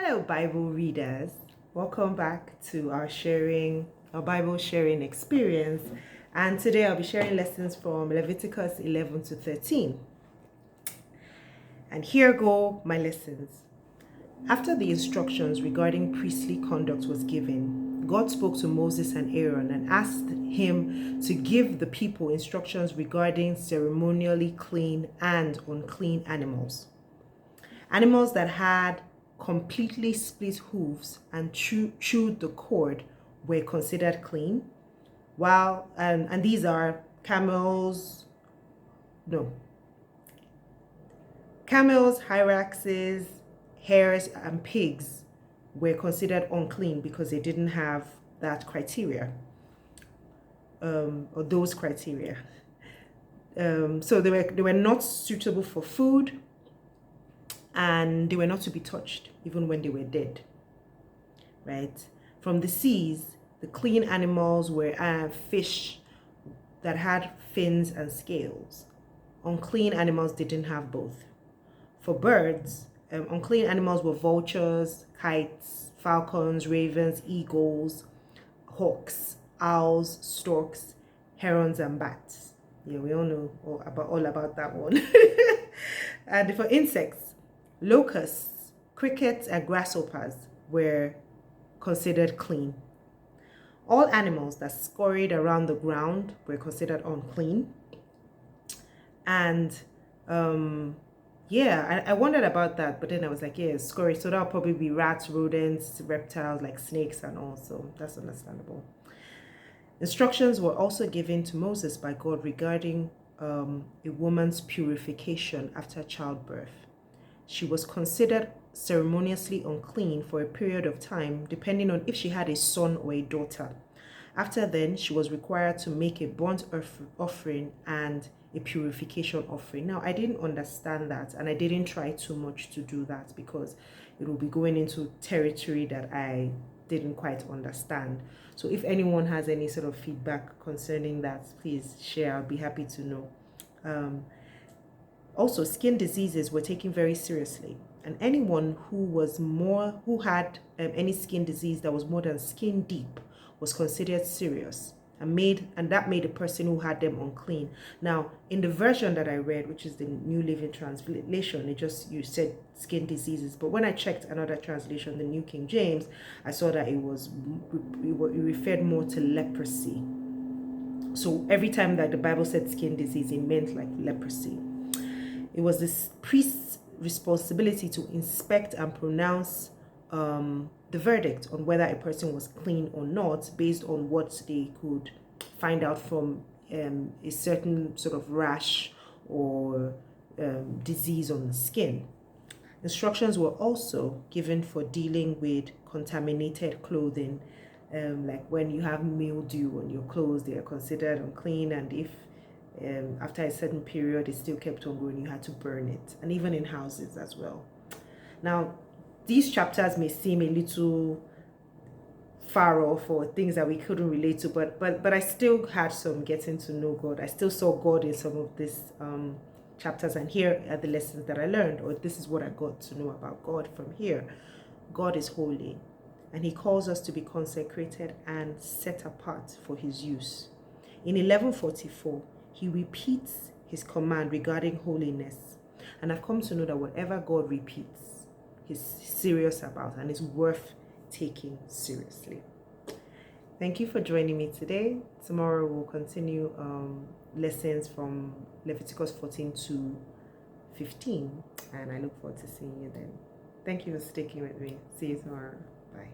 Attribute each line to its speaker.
Speaker 1: Hello, Bible readers. Welcome back to our Bible sharing experience. And today I'll be sharing lessons from Leviticus 11 to 13. And here go my lessons. After the instructions regarding priestly conduct was given, God spoke to Moses and Aaron and asked him to give the people instructions regarding ceremonially clean and unclean animals. Animals that had completely split hooves and chewed the cord were considered clean, while and these are camels, hyraxes, hares, and pigs were considered unclean because they didn't have that criteria, or those criteria. So they were not suitable for food, and they were not to be touched even when they were dead, right? From the seas, the clean animals were fish that had fins and scales. Unclean animals didn't have both. For birds, unclean animals were vultures, kites, falcons, ravens, eagles, hawks, owls, storks, herons, and bats. Yeah, we all know all about that one. And for insects, locusts, crickets, and grasshoppers were considered clean. All animals that scurried around the ground were considered unclean. And I wondered about that, but then I was like, yeah, scurry. So that'll probably be rats, rodents, reptiles like snakes, and all. So that's understandable. Instructions were also given to Moses by God regarding a woman's purification after childbirth. She was considered ceremoniously unclean for a period of time, depending on if she had a son or a daughter. After then, she was required to make a burnt offering and a purification offering. Now, I didn't understand that, and I didn't try too much to do that because it will be going into territory that I didn't quite understand. So if anyone has any sort of feedback concerning that, please share. I'll be happy to know. Also, skin diseases were taken very seriously, and anyone who had any skin disease that was more than skin deep was considered serious, and that made the person who had them unclean. Now, in the version that I read, which is the New Living Translation, you said skin diseases, but when I checked another translation, the New King James, I saw that it referred more to leprosy. So every time that the Bible said skin disease, it meant like leprosy. It was the priest's responsibility to inspect and pronounce the verdict on whether a person was clean or not based on what they could find out from a certain sort of rash or disease on the skin. Instructions were also given for dealing with contaminated clothing, like when you have mildew on your clothes, they are considered unclean, and if after a certain period it still kept on growing, you had to burn it, and even in houses as well. Now, these chapters may seem a little far off or things that we couldn't relate to, but I still had some getting to know God. I still saw God in some of these chapters, and here are the lessons that I learned, or this is what I got to know about God from here. God is holy, and he calls us to be consecrated and set apart for his use. In 1144, he repeats his command regarding holiness. And I've come to know that whatever God repeats, he's serious about and is worth taking seriously. Thank you for joining me today. Tomorrow we'll continue lessons from Leviticus 14 to 15. And I look forward to seeing you then. Thank you for sticking with me. See you tomorrow. Bye.